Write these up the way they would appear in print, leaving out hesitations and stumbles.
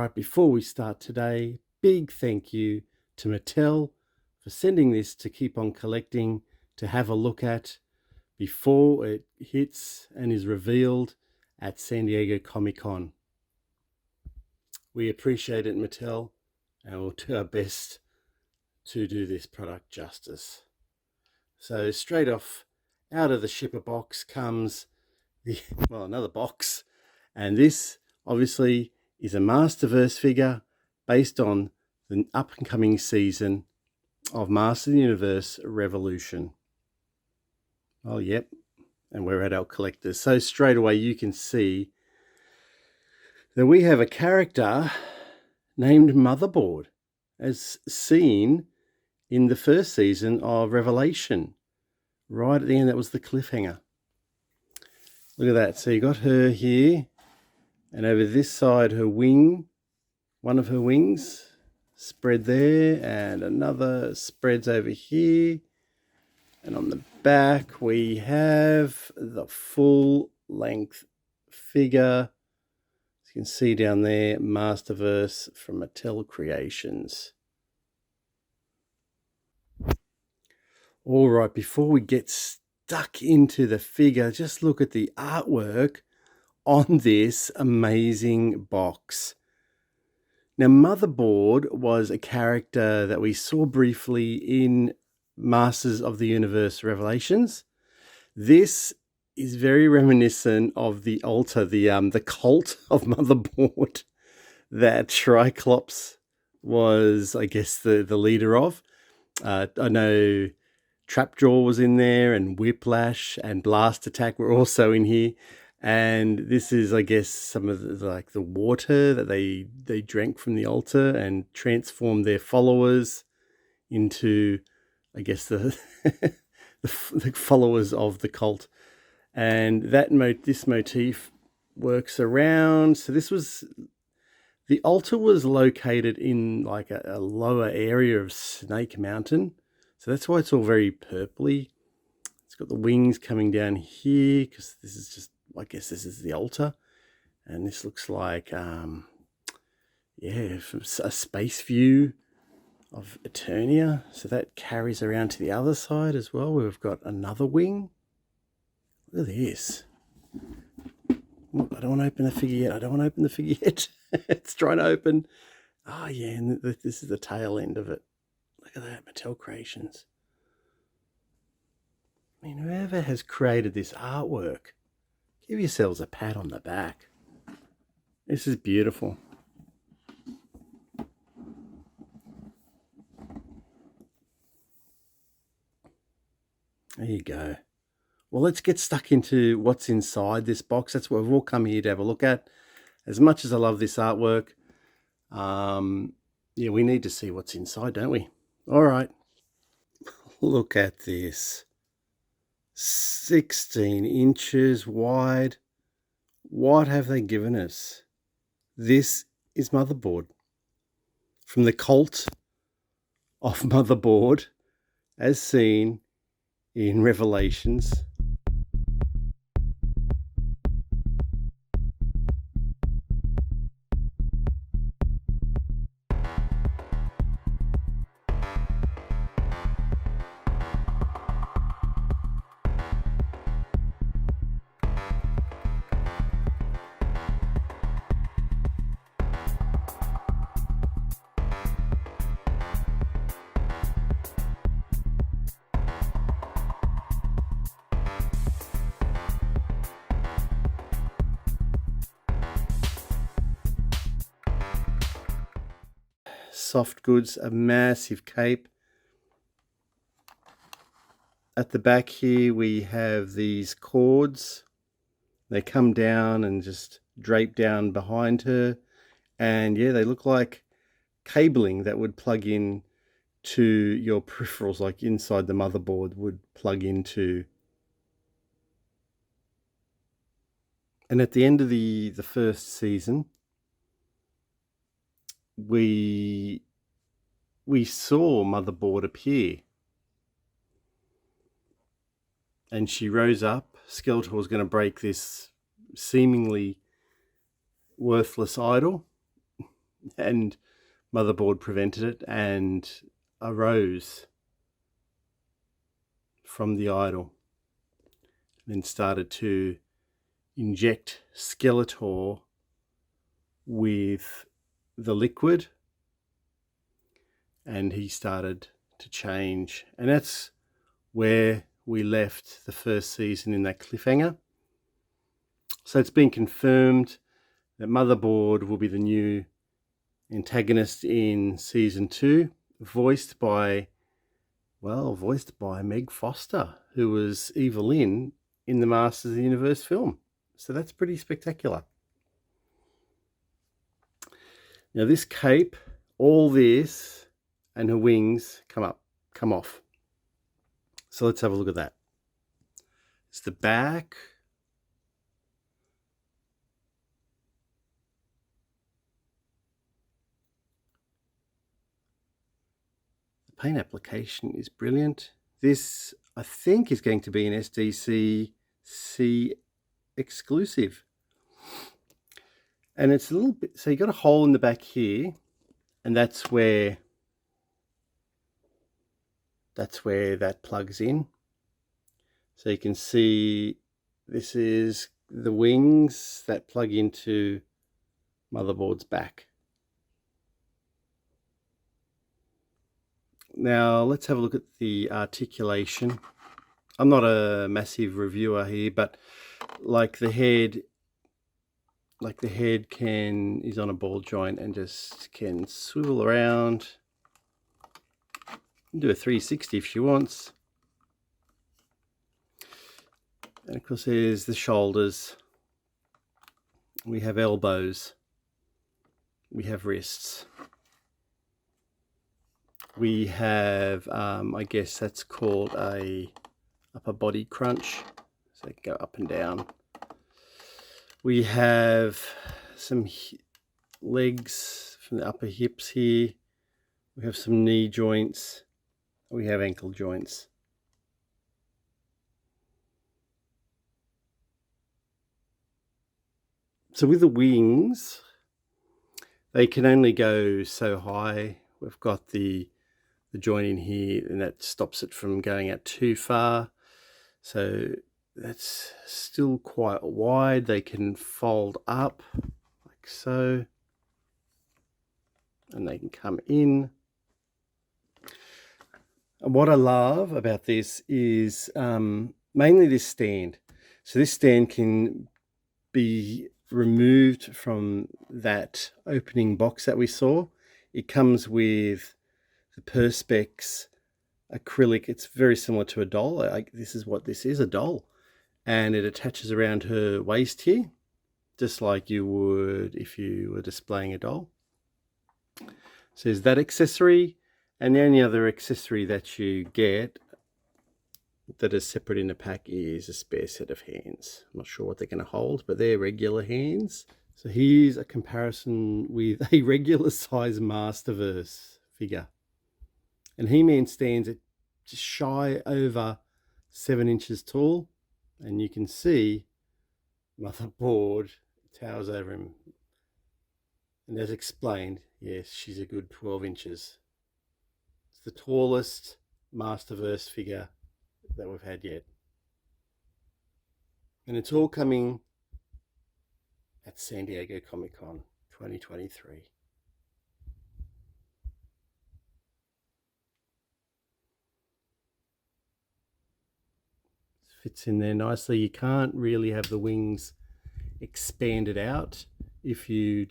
right, before we start today, big thank you to Mattel for sending this to keep on collecting, to have a look at before it hits and is revealed at San Diego Comic-Con. We appreciate it, Mattel, and we'll do our best to do this product justice. So straight off out of the shipper box comes another box, and this obviously is a Masterverse figure based on the up-and-coming season of Master of the Universe Revolution. Oh, yep, and we're at our collectors. So straight away you can see that we have a character named Motherboard, as seen in the first season of Revelation. Right at the end, that was the cliffhanger. Look at that. So you got her here, and over this side, her wing, one of her wings spread there, and another spreads over here. And on the back, we have the full-length figure. As you can see down there, Masterverse from Mattel Creations. All right, before we get stuck into the figure, just look at the artwork on this amazing box. Now, Motherboard was a character that we saw briefly in Masters of the Universe Revelations. This is very reminiscent of the altar, the cult of Motherboard that Triclops was, I guess, the leader of. I know Trapjaw was in there, and Whiplash and Blast Attack were also in here. And this is, I guess, some of the water that they drank from the altar and transformed their followers into, I guess, the followers of the cult. And this motif works around. So the altar was located in like a lower area of Snake Mountain. So that's why it's all very purpley. It's got the wings coming down here because this is just, I guess this is the altar. And this looks like, from a space view of Eternia. So that carries around to the other side as well, where we've got another wing. Look at this. Oh, I don't want to open the figure yet. It's trying to open. Oh, yeah, and this is the tail end of it. Look at that, Mattel Creations. I mean, whoever has created this artwork, give yourselves a pat on the back. This is beautiful. There you go. Well, let's get stuck into what's inside this box. That's what we've all come here to have a look at. As much as I love this artwork, we need to see what's inside, don't we? All right. Look at this. 16 inches wide. What have they given us? This is Motherboard. From the cult of Motherboard, as seen in Revelations. Soft goods, a massive cape. At the back here we have these cords. They come down and just drape down behind her, and yeah, they look like cabling that would plug in to your peripherals, like inside the motherboard would plug into. And at the end of the first season, we saw Motherboard appear, and she rose up. Skeletor was going to break this seemingly worthless idol, and Motherboard prevented it and arose from the idol, and then started to inject Skeletor with the liquid, and he started to change. And that's where we left the first season, in that cliffhanger. So it's been confirmed that Motherboard will be the new antagonist in season 2, voiced by Meg Foster, who was Evelyn in the Masters of the Universe film. So that's pretty spectacular. Now this cape, all this, and her wings come off. So let's have a look at that. It's the back. The paint application is brilliant. This, I think, is going to be an SDCC exclusive. And it's a little bit, so you got a hole in the back here, and that's where that plugs in. So you can see this is the wings that plug into Motherboard's back. Now let's have a look at the articulation. I'm not a massive reviewer here, but like the head is on a ball joint and just can swivel around. Do a 360 if she wants. And of course there's the shoulders. We have elbows. We have wrists. We have, I guess that's called a upper body crunch. So they can go up and down. We have some legs from the upper hips here. We have some knee joints. We have ankle joints. So with the wings, they can only go so high. We've got the joint in here, and that stops it from going out too far. So that's still quite wide. They can fold up like so, and they can come in. And what I love about this is mainly this stand. So this stand can be removed from that opening box that we saw. It comes with the Perspex acrylic. It's very similar to a doll. This is what this is, a doll. And it attaches around her waist here, just like you would if you were displaying a doll. So there's that accessory, and the only other accessory that you get that is separate in the pack is a spare set of hands. I'm not sure what they're going to hold, but they're regular hands. So here's a comparison with a regular size Masterverse figure. And He-Man stands at just shy over 7 inches tall. And you can see Motherboard towers over him. And as explained, yes, she's a good 12 inches. It's the tallest Masterverse figure that we've had yet. And it's all coming at San Diego Comic-Con 2023. Fits in there nicely. You can't really have the wings expanded out if you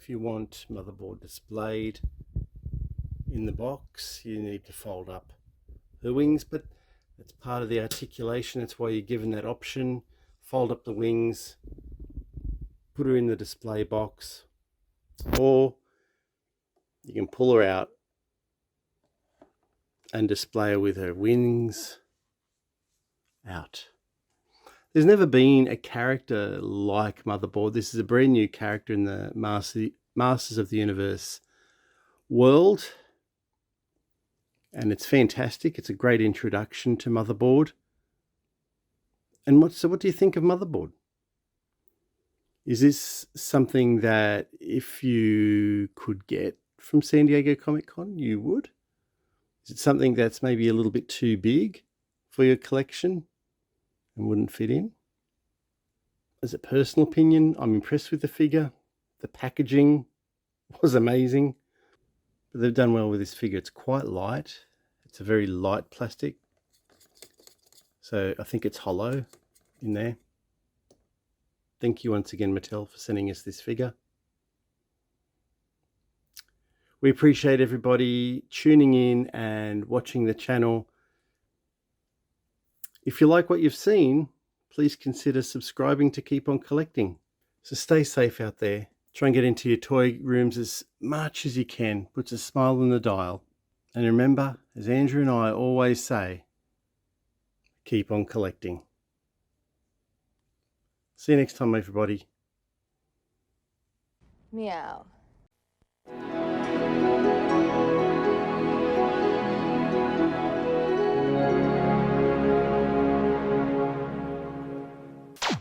want Motherboard displayed in the box. You need to fold up the wings, but that's part of the articulation. That's why you're given that option. Fold up the wings, put her in the display box, or you can pull her out and display her with her wings out. There's never been a character like Motherboard. This is a brand new character in the Masters of the Universe world, and it's fantastic. It's a great introduction to Motherboard. And what do you think of Motherboard? Is this something that if you could get from San Diego Comic-Con, you would? Is it something that's maybe a little bit too big for your collection and wouldn't fit in? As a personal opinion, I'm impressed with the figure. The packaging was amazing, but they've done well with this figure. It's quite light. It's a very light plastic, so I think it's hollow in there. Thank you once again, Mattel, for sending us this figure. We appreciate everybody tuning in and watching the channel. If you like what you've seen, please consider subscribing to keep on collecting. So stay safe out there. Try and get into your toy rooms as much as you can. Puts a smile on the dial. And remember, as Andrew and I always say, keep on collecting. See you next time, everybody. Meow.